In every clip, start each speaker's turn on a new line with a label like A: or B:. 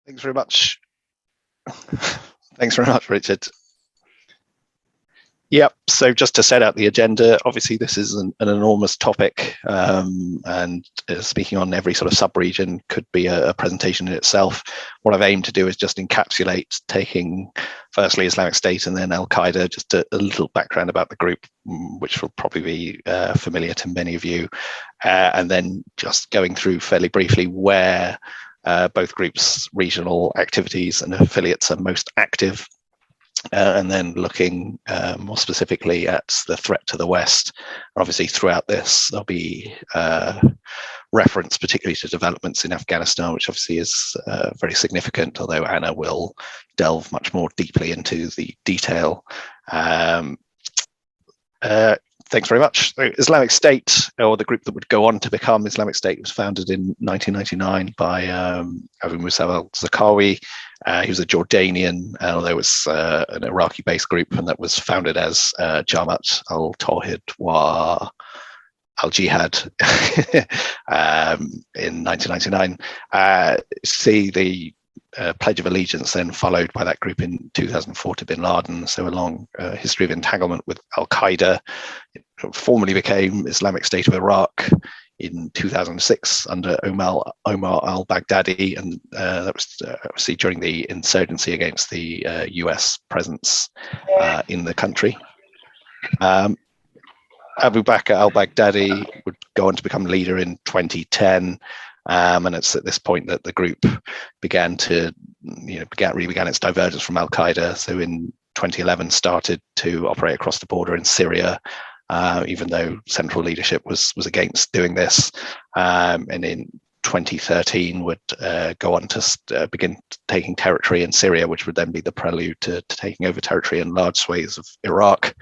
A: Thanks very much. Thanks very much, Richard. Yep. So just to set out the agenda, obviously this is an enormous topic, and speaking on every sort of sub-region could be a presentation in itself. What I've aimed to do is just encapsulate taking firstly Islamic State and then Al-Qaeda, just a little background about the group, which will probably be familiar to many of you, and then just going through fairly briefly where both groups' regional activities and affiliates are most active, and then looking more specifically at the threat to the West. Obviously, throughout this, there'll be reference particularly to developments in Afghanistan, which obviously is very significant, although Anna will delve much more deeply into the detail. Thanks very much. Islamic State, or the group that would go on to become Islamic State, was founded in 1999 by Abu Musa al-Zarqawi. He was a Jordanian, although it was an Iraqi-based group, and that was founded as Jamaat al-Tawhid wa al-Jihad in 1999. See the Pledge of Allegiance then followed by that group in 2004 to bin Laden. So a long history of entanglement with Al-Qaeda. It formally became Islamic State of Iraq in 2006 under Omar al-Baghdadi, and that was obviously during the insurgency against the US presence in the country. Abu Bakr al-Baghdadi would go on to become leader in 2010. And it's at this point that the group began its divergence from Al-Qaeda. So in 2011 started to operate across the border in Syria, even though central leadership was against doing this. And in 2013 would go on to begin taking territory in Syria, which would then be the prelude to taking over territory in large swathes of Iraq.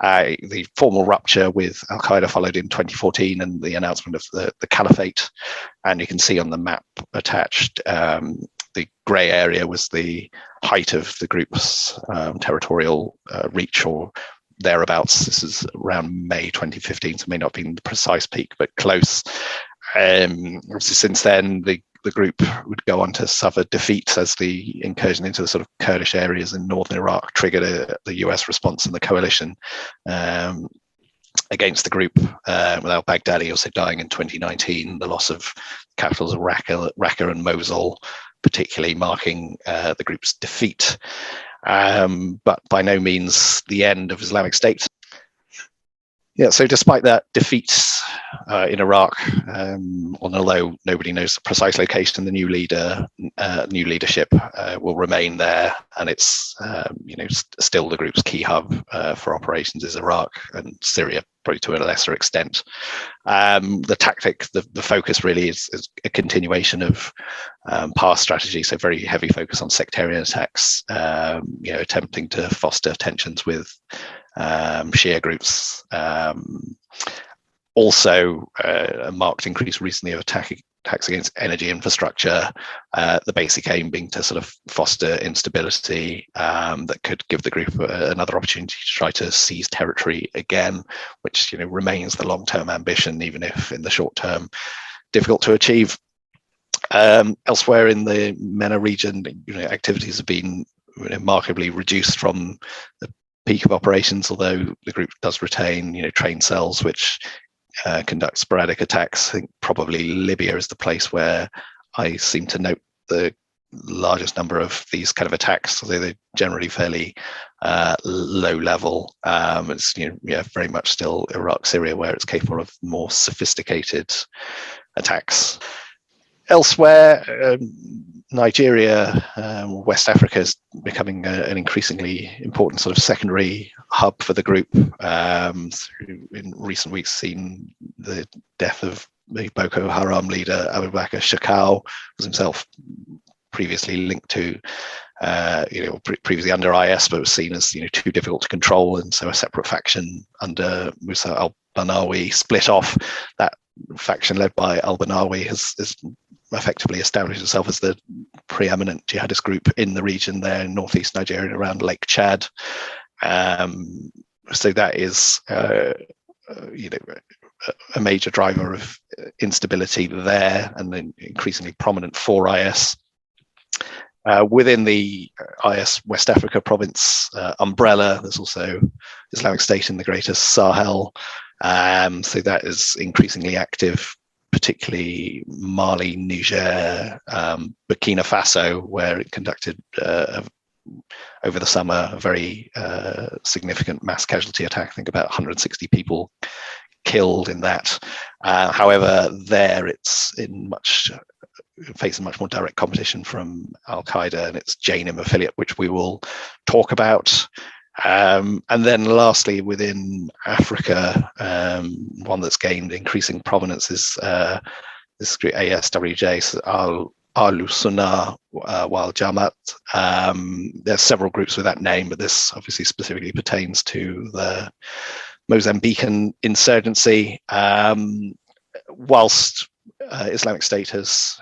A: The formal rupture with Al-Qaeda followed in 2014 and the announcement of the caliphate. And you can see on the map attached, the grey area was the height of the group's territorial reach or thereabouts. This is around May 2015, so it may not have been the precise peak, but close. Obviously, since then, the group would go on to suffer defeats as the incursion into the sort of Kurdish areas in northern Iraq triggered the US response and the coalition against the group, with al-Baghdadi also dying in 2019, the loss of capitals of Raqqa and Mosul particularly marking the group's defeat, but by no means the end of Islamic State. Yeah, so despite that defeat in Iraq, although nobody knows the precise location, the new leadership will remain there, and it's still the group's key hub for operations is Iraq and Syria, probably to a lesser extent. The tactic, the focus really is a continuation of past strategy, so very heavy focus on sectarian attacks, attempting to foster tensions with Shia groups. Also, a marked increase recently of attacks against energy infrastructure, the basic aim being to sort of foster instability that could give the group another opportunity to try to seize territory again, which remains the long-term ambition, even if in the short term difficult to achieve. Elsewhere in the MENA region, activities have been markedly reduced from the peak of operations, although the group does retain trained cells which conduct sporadic attacks. I think probably Libya is the place where I seem to note the largest number of these kind of attacks, although they're generally fairly low level. It's very much still Iraq, Syria, where it's capable of more sophisticated attacks. Elsewhere, Nigeria, West Africa is becoming an increasingly important sort of secondary hub for the group. In recent weeks, seen the death of the Boko Haram leader Abu Bakr Shakal, was himself previously linked to, previously under IS, but was seen as too difficult to control, and so a separate faction under Musa al-Banawi split off. That faction led by al-Banawi has effectively established itself as the preeminent jihadist group in the region there in northeast Nigeria around Lake Chad. So that is a major driver of instability there, and then increasingly prominent for IS. Within the IS West Africa province umbrella, there's also Islamic State in the Greater Sahel. So that is increasingly active, particularly Mali, Niger, Burkina Faso, where it conducted over the summer a very significant mass casualty attack. I think about 160 people killed in that. However, there it's facing much more direct competition from Al-Qaeda and its Jainim affiliate, which we will talk about. And then lastly, within Africa, one that's gained increasing provenance is this group ASWJ, Al-Sunnah wal Jamaat. There's several groups with that name, but this obviously specifically pertains to the Mozambican insurgency. Whilst Islamic State has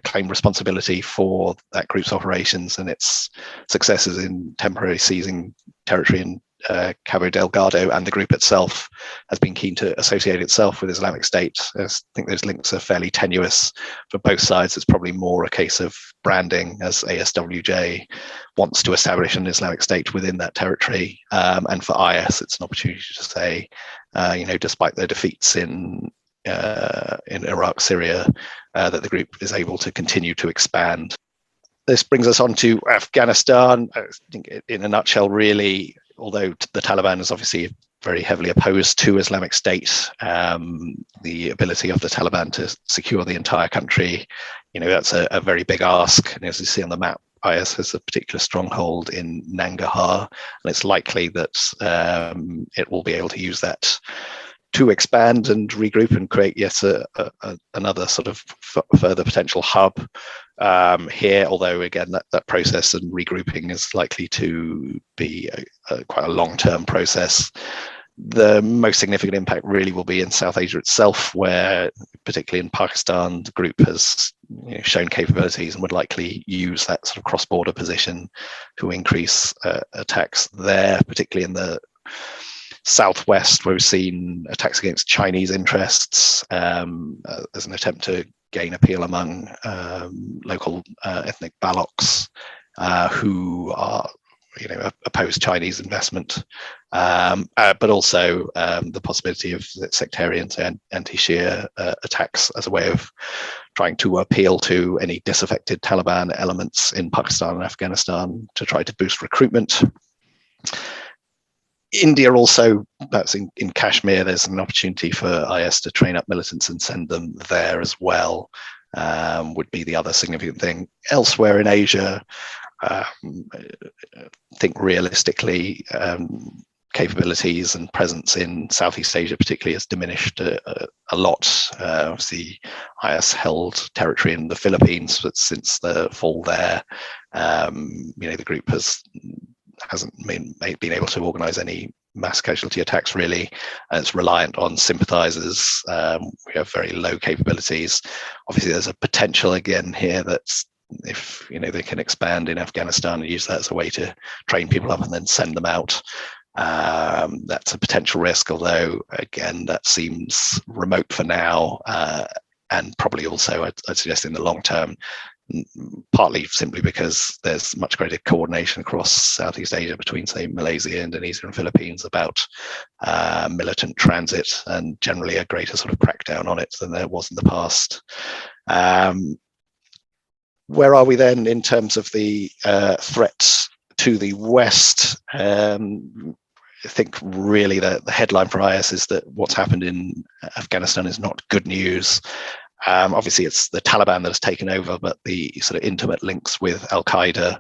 A: claimed responsibility for that group's operations and its successes in temporarily seizing territory in Cabo Delgado, and the group itself has been keen to associate itself with Islamic State. I think those links are fairly tenuous for both sides. It's probably more a case of branding, as ASWJ wants to establish an Islamic State within that territory, and for IS it's an opportunity to say, despite their defeats in Iraq, Syria, that the group is able to continue to expand. This brings us on to Afghanistan. I think in a nutshell, really, although the Taliban is obviously very heavily opposed to Islamic State, the ability of the Taliban to secure the entire country, that's a very big ask. And as you see on the map, IS has a particular stronghold in Nangarhar, and it's likely that it will be able to use that to expand and regroup and create yet another sort of further potential hub here, although again that process and regrouping is likely to be quite a long-term process. The most significant impact really will be in South Asia itself, where particularly in Pakistan the group has shown capabilities and would likely use that sort of cross-border position to increase attacks there, particularly in the Southwest, where we've seen attacks against Chinese interests as an attempt to gain appeal among local ethnic Baloks who are oppose Chinese investment, but also the possibility of sectarian and anti-Shia attacks as a way of trying to appeal to any disaffected Taliban elements in Pakistan and Afghanistan to try to boost recruitment. India also, that's in Kashmir, there's an opportunity for IS to train up militants and send them there as well, would be the other significant thing. Elsewhere in Asia, I think realistically, capabilities and presence in Southeast Asia particularly has diminished a lot. Obviously, IS held territory in the Philippines, but since the fall there, the group hasn't been able to organize any mass casualty attacks really, and it's reliant on sympathizers. We have very low capabilities. Obviously there's a potential again here that if they can expand in Afghanistan and use that as a way to train people up and then send them out, that's a potential risk, although again that seems remote for now, and probably also I'd suggest in the long term, partly simply because there's much greater coordination across Southeast Asia between, say, Malaysia, Indonesia and Philippines about militant transit, and generally a greater sort of crackdown on it than there was in the past. Where are we then in terms of the threats to the West? I think really the headline for IS is that what's happened in Afghanistan is not good news. Obviously, it's the Taliban that has taken over, but the sort of intimate links with Al-Qaeda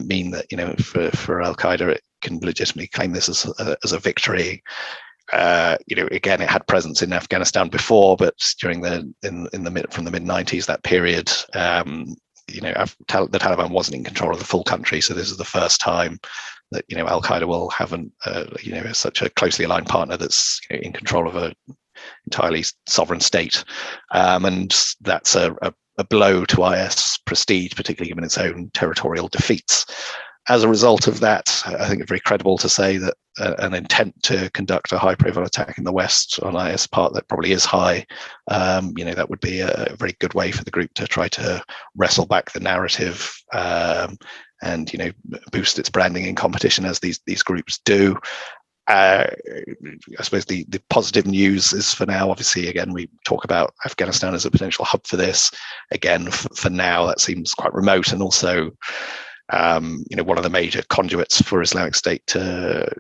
A: mean that for Al-Qaeda it can legitimately claim this as a victory. Again, it had presence in Afghanistan before, but during from the mid 90s, that period, the Taliban wasn't in control of the full country. So this is the first time that Al-Qaeda will have such a closely aligned partner that's in control of a entirely sovereign state, and that's a blow to IS prestige, particularly given its own territorial defeats. as a result of that, I think it's very credible to say that an intent to conduct a high-profile attack in the West on IS part that probably is high, that would be a very good way for the group to try to wrestle back the narrative and boost its branding in competition, as these groups do. I suppose the positive news is, for now, obviously, again, we talk about Afghanistan as a potential hub for this. Again, for now, that seems quite remote, and also one of the major conduits for Islamic State to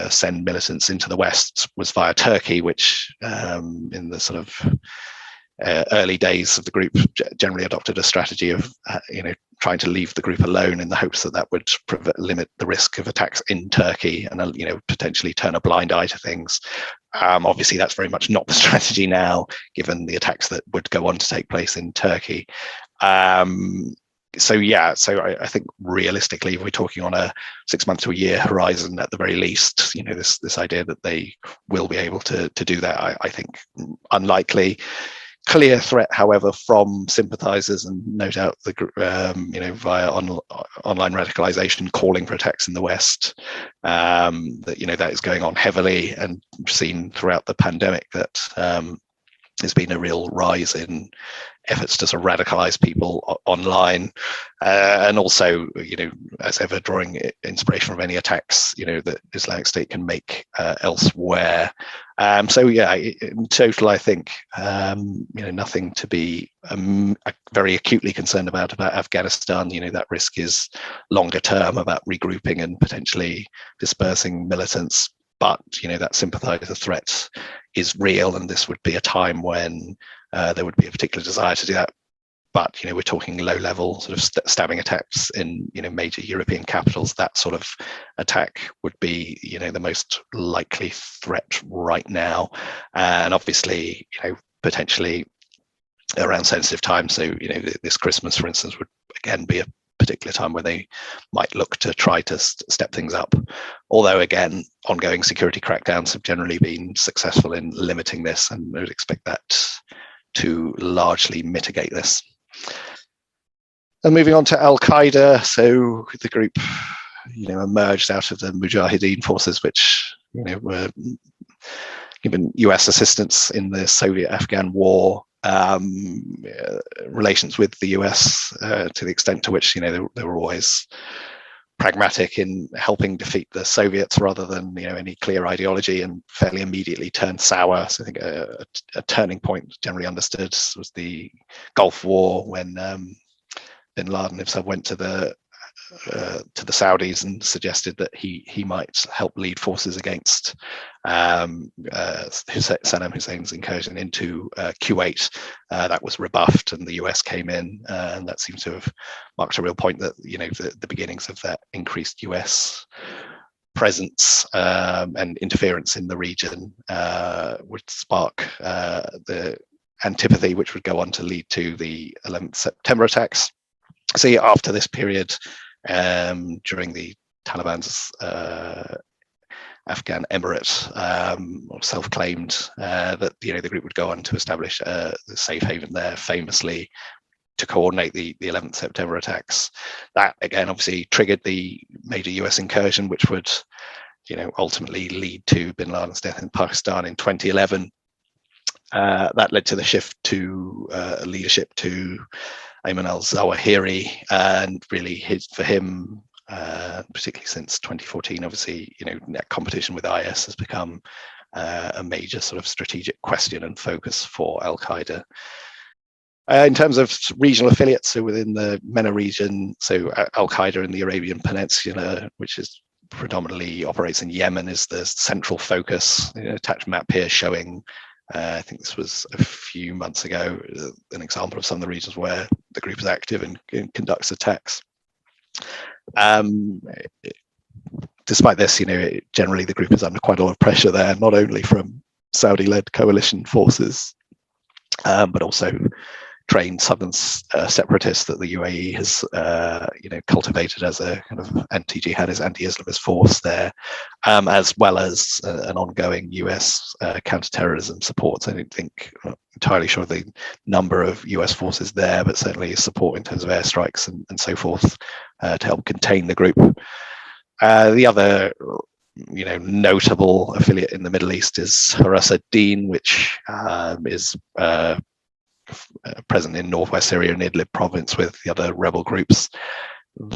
A: send militants into the West was via Turkey, which in the sort of early days of the group generally adopted a strategy of trying to leave the group alone in the hopes that would limit the risk of attacks in Turkey and potentially turn a blind eye to things. Obviously, that's very much not the strategy now, given the attacks that would go on to take place in Turkey. So I think realistically, if we're talking on a 6 month to a year horizon at the very least, this idea that they will be able to do that, I think unlikely. Clear threat, however, from sympathizers, and no doubt the via online radicalization calling for attacks in the West, that is going on heavily, and seen throughout the pandemic that there's been a real rise in efforts to sort of radicalize people online, and also, as ever, drawing inspiration from any attacks, that Islamic State can make elsewhere. In total, I think, nothing to be very acutely concerned about Afghanistan. That risk is longer term, about regrouping and potentially dispersing militants. But that sympathizer threat is real, and this would be a time when there would be a particular desire to do that. But we're talking low-level sort of stabbing attacks in major European capitals. That sort of attack would be the most likely threat right now, and obviously potentially around sensitive times. So this Christmas, for instance, would again be a particular time where they might look to try to step things up. Although, again, ongoing security crackdowns have generally been successful in limiting this, and I would expect that to largely mitigate this. And moving on to Al-Qaeda, so the group, emerged out of the Mujahideen forces, which, were given US assistance in the Soviet-Afghan war. Relations with the US, to the extent to which they were always pragmatic in helping defeat the Soviets rather than any clear ideology, and fairly immediately turned sour. So I think a turning point generally understood was the Gulf War, when bin Laden himself went to the Saudis and suggested that he might help lead forces against Saddam Hussein's incursion into Kuwait. That was rebuffed, and the US came in, and that seems to have marked a real point that the beginnings of that increased US presence and interference in the region would spark the antipathy, which would go on to lead to the 11th September attacks. So after this period, during the Taliban's Afghan emirate, self-claimed, that the group would go on to establish a safe haven there, famously to coordinate the 11th September attacks. That again obviously triggered the major US incursion, which would ultimately lead to bin Laden's death in Pakistan in 2011. That led to the shift to leadership to Ayman al-Zawahiri, and really for him, particularly since 2014, obviously, that competition with IS has become a major sort of strategic question and focus for Al-Qaeda. In terms of regional affiliates, so within the MENA region, so Al-Qaeda in the Arabian Peninsula, which is predominantly operates in Yemen, is the central focus. Attached map here showing, I think this was a few months ago, an example of some of the regions where the group is active and conducts attacks. Despite this, generally the group is under quite a lot of pressure there, not only from Saudi-led coalition forces, but also trained southern separatists that the UAE has cultivated as a kind of anti-jihadist, anti-Islamist force there, as well as an ongoing US counter-terrorism support. So I don't think, I'm not entirely sure of the number of US forces there, but certainly support in terms of airstrikes and so forth to help contain the group. The other notable affiliate in the Middle East is Haras ad-Din, which is present in northwest Syria and Idlib province with the other rebel groups.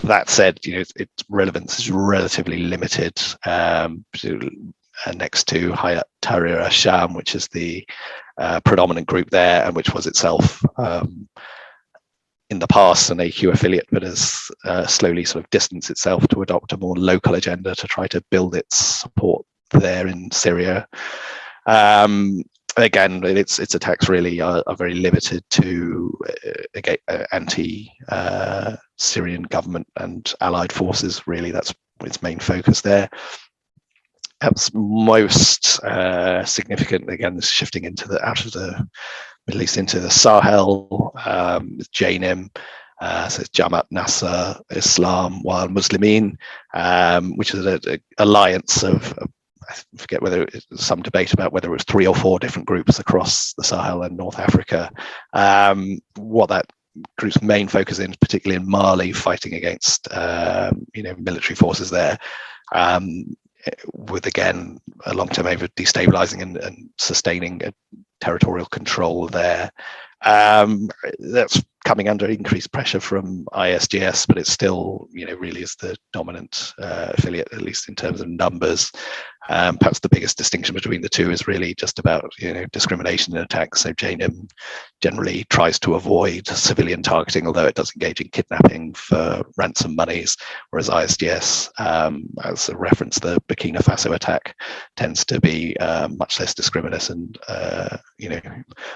A: That said, its relevance is relatively limited next to Hayat Tahrir al-Sham, which is the predominant group there, and which was itself in the past an AQ affiliate, but has slowly sort of distanced itself to adopt a more local agenda to try to build its support there in Syria. Again, its attacks really are very limited to anti-Syrian government and allied forces. Really, that's its main focus there. Perhaps most significant, again, this shifting out of the Middle East into the Sahel, Jainim, so it's Jamaat Nasser Islam wal Muslimin, which is an alliance of, I forget whether it's some debate about whether it was 3 or 4 different groups across the Sahel and North Africa. What that group's main focus is, particularly in Mali, fighting against military forces there, with again a long-term aim of destabilizing and sustaining a territorial control there. That's coming under increased pressure from ISGS, but it's still, really is the dominant affiliate, at least in terms of numbers. Perhaps the biggest distinction between the two is really just about, discrimination in attacks. So Jainim generally tries to avoid civilian targeting, although it does engage in kidnapping for ransom monies, whereas ISGS, as a reference, the Burkina Faso attack tends to be much less discriminate and,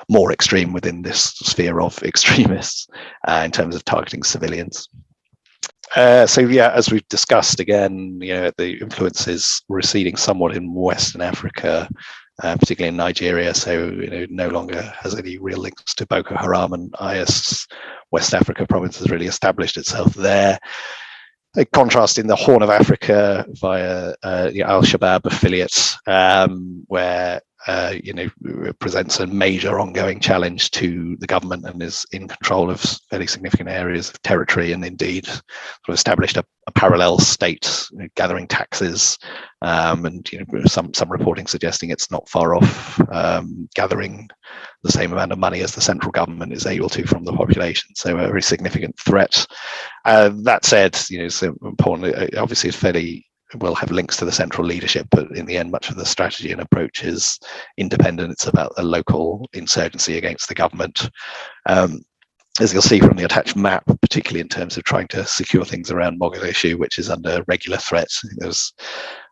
A: more extreme within this sphere of extremists in terms of targeting civilians. As we've discussed, again, the influence is receding somewhat in Western Africa, particularly in Nigeria. So, no longer has any real links to Boko Haram, and IS West Africa province has really established itself there. A contrast in the Horn of Africa via the Al-Shabaab affiliates, where presents a major ongoing challenge to the government and is in control of fairly significant areas of territory, and indeed sort of established a parallel state, gathering taxes, and some reporting suggesting it's not far off gathering the same amount of money as the central government is able to from the population. So a very significant threat. That said, it's important. Obviously, it's fairly will have links to the central leadership, but in the end, much of the strategy and approach is independent. It's about a local insurgency against the government. As you'll see from the attached map, particularly in terms of trying to secure things around Mogadishu, which is under regular threat. There was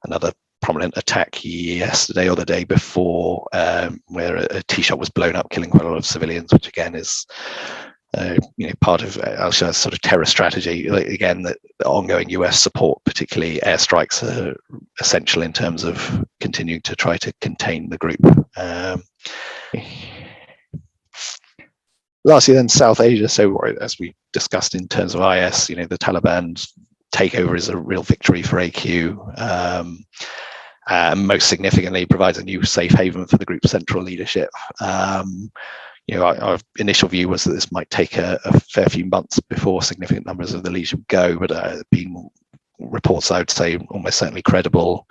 A: another prominent attack yesterday or the day before, where a tea shop was blown up, killing quite a lot of civilians, which again is part of Al-Shabaab's sort of terror strategy. Again, the ongoing US support, particularly airstrikes, are essential in terms of continuing to try to contain the group. Lastly, then South Asia. So as we discussed in terms of IS, the Taliban's takeover is a real victory for AQ. Most significantly, provides a new safe haven for the group's central leadership. Our initial view was that this might take a fair few months before significant numbers of the leadership go, but being reports, I would say, almost certainly credible,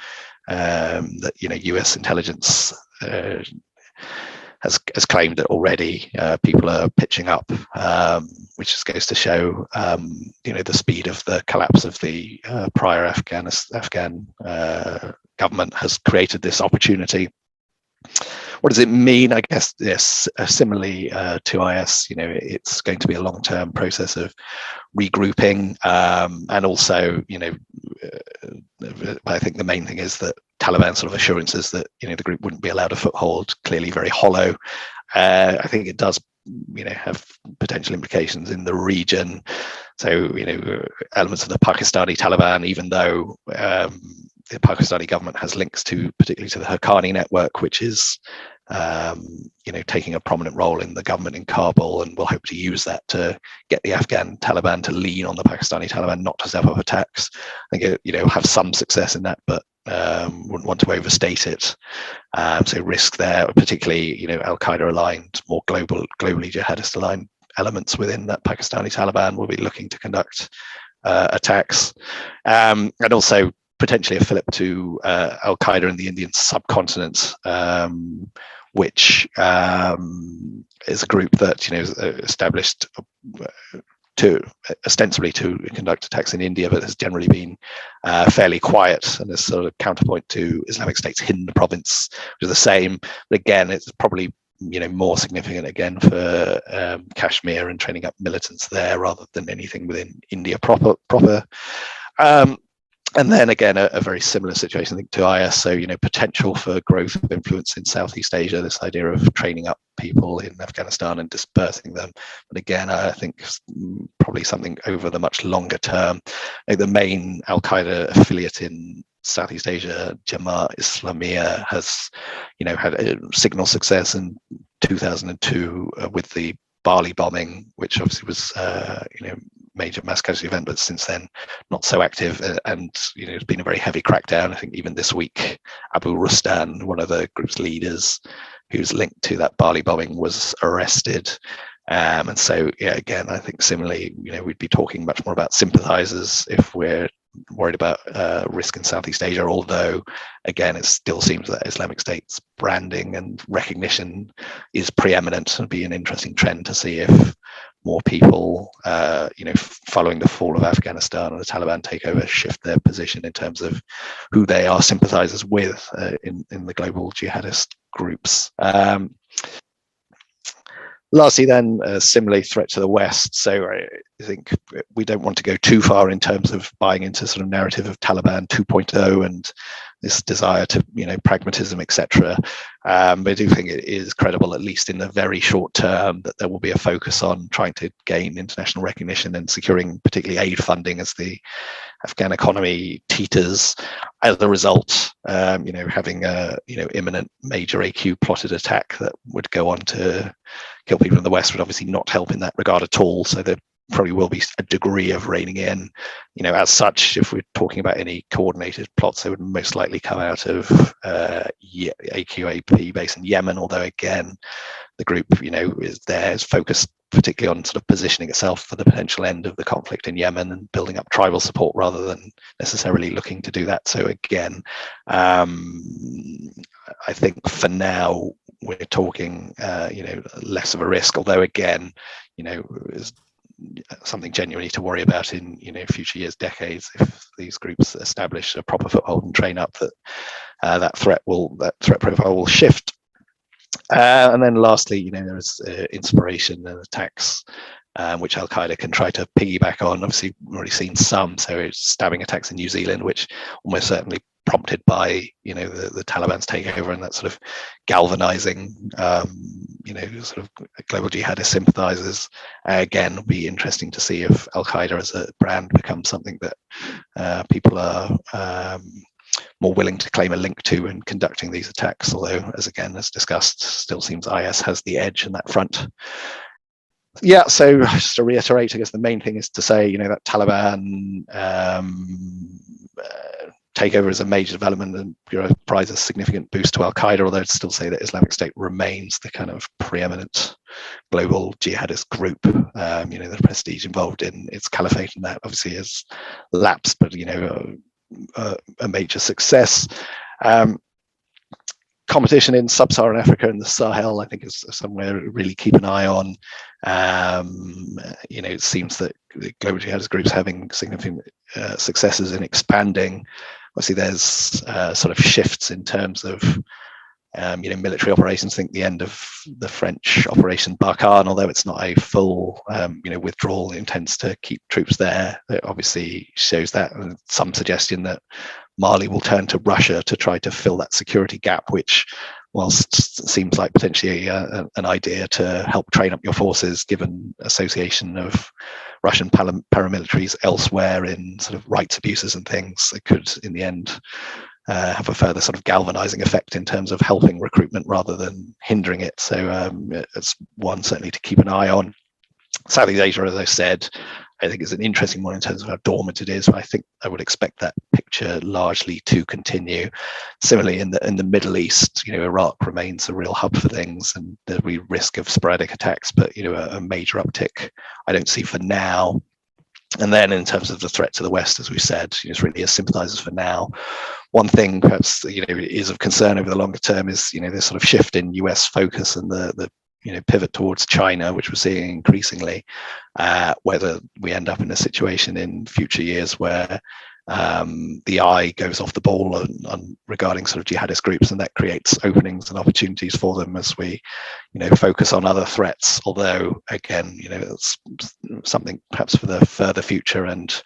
A: that US intelligence has claimed that already people are pitching up, which just goes to show the speed of the collapse of the prior Afghan government has created this opportunity. What does it mean? I guess, yes, similarly to IS, it's going to be a long-term process of regrouping, and also, I think the main thing is that Taliban sort of assurances that the group wouldn't be allowed a foothold, clearly very hollow. I think it does have potential implications in the region. So elements of the Pakistani Taliban, even though the Pakistani government has links particularly to the Haqqani network, which is taking a prominent role in the government in Kabul, and will hope to use that to get the Afghan Taliban to lean on the Pakistani Taliban not to step up attacks. I think it, have some success in that, but wouldn't want to overstate it. So risk there, particularly, Al Qaeda aligned, more globally jihadist aligned elements within that Pakistani Taliban will be looking to conduct attacks, and also potentially a flip to Al Qaeda in the Indian subcontinent, which is a group that is established to ostensibly to conduct attacks in India, but has generally been fairly quiet, and is sort of counterpoint to Islamic State's Hind province, which is the same. But again, it's probably more significant again for Kashmir and training up militants there rather than anything within India proper. And then again, a very similar situation, I think, to IS. So, potential for growth of influence in Southeast Asia, this idea of training up people in Afghanistan and dispersing them. But again, I think probably something over the much longer term. The main Al Qaeda affiliate in Southeast Asia, Jamaat Islamiyah, has, had a signal success in 2002 with the Bali bombing, which obviously was, major mass casualty event, but since then not so active, and it's been a very heavy crackdown. I think even this week, Abu Rustan, one of the group's leaders who's linked to that Bali bombing, was arrested. And so, again, I think similarly, we'd be talking much more about sympathizers if we're worried about risk in Southeast Asia, although again it still seems that Islamic State's branding and recognition is preeminent, and be an interesting trend to see if more people following the fall of Afghanistan and the Taliban takeover shift their position in terms of who they are sympathizers with in the global jihadist groups. Lastly, then, similarly, threat to the West. So I think we don't want to go too far in terms of buying into sort of narrative of Taliban 2.0 and this desire to, pragmatism, etc. But I do think it is credible, at least in the very short term, that there will be a focus on trying to gain international recognition and securing particularly aid funding as the Afghan economy teeters. As a result, having a imminent major AQ plotted attack that would go on to kill people in the West would obviously not help in that regard at all. So there probably will be a degree of reining in. As such, if we're talking about any coordinated plots, they would most likely come out of AQAP base in Yemen, although again, the group, is focused particularly on sort of positioning itself for the potential end of the conflict in Yemen and building up tribal support rather than necessarily looking to do that. So again, I think for now we're talking, less of a risk, although again, is something genuinely to worry about in future years, decades, if these groups establish a proper foothold and train up, that threat profile will shift. And then lastly, there is inspiration and attacks, which Al Qaeda can try to piggyback on. Obviously, we've already seen some, so it's stabbing attacks in New Zealand, which almost certainly prompted by the Taliban's takeover and that sort of galvanizing sort of global jihadist sympathizers. Again, it'll be interesting to see if Al Qaeda as a brand becomes something that people are more willing to claim a link to in conducting these attacks, although as discussed, still seems IS has the edge in that front. Yeah, so just to reiterate, I guess the main thing is to say, that Taliban takeover is a major development and provides a significant boost to Al Qaeda, although I'd still say that Islamic State remains the kind of preeminent global jihadist group. The prestige involved in its caliphate and that obviously has lapsed, but a major success. Competition in sub-Saharan Africa and the Sahel, I think, is somewhere to really keep an eye on. It seems that the global jihadist groups having significant successes in expanding. Obviously, there's sort of shifts in terms of military operations. I think the end of the French Operation Barkhane, although it's not a full withdrawal, intends to keep troops there. It obviously shows that, and some suggestion that Mali will turn to Russia to try to fill that security gap, which, whilst seems like potentially an idea to help train up your forces, given association of Russian paramilitaries elsewhere in sort of rights abuses and things, it could in the end have a further sort of galvanizing effect in terms of helping recruitment rather than hindering it. So it's one certainly to keep an eye on. Southeast Asia, as I said, I think is an interesting one in terms of how dormant it is. But I think I would expect that picture largely to continue. Similarly, in the Middle East, Iraq remains a real hub for things, and there'll be risk of sporadic attacks, but a major uptick I don't see for now. And then in terms of the threat to the West, as we said, it's really as sympathizers for now. One thing perhaps is of concern over the longer term is this sort of shift in US focus and the pivot towards China, which we're seeing increasingly. Whether we end up in a situation in future years where the eye goes off the ball on regarding sort of jihadist groups, and that creates openings and opportunities for them as we focus on other threats. Although again, it's something perhaps for the further future, and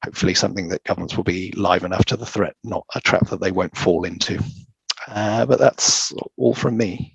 A: hopefully something that governments will be live enough to the threat, not a trap that they won't fall into. But that's all from me.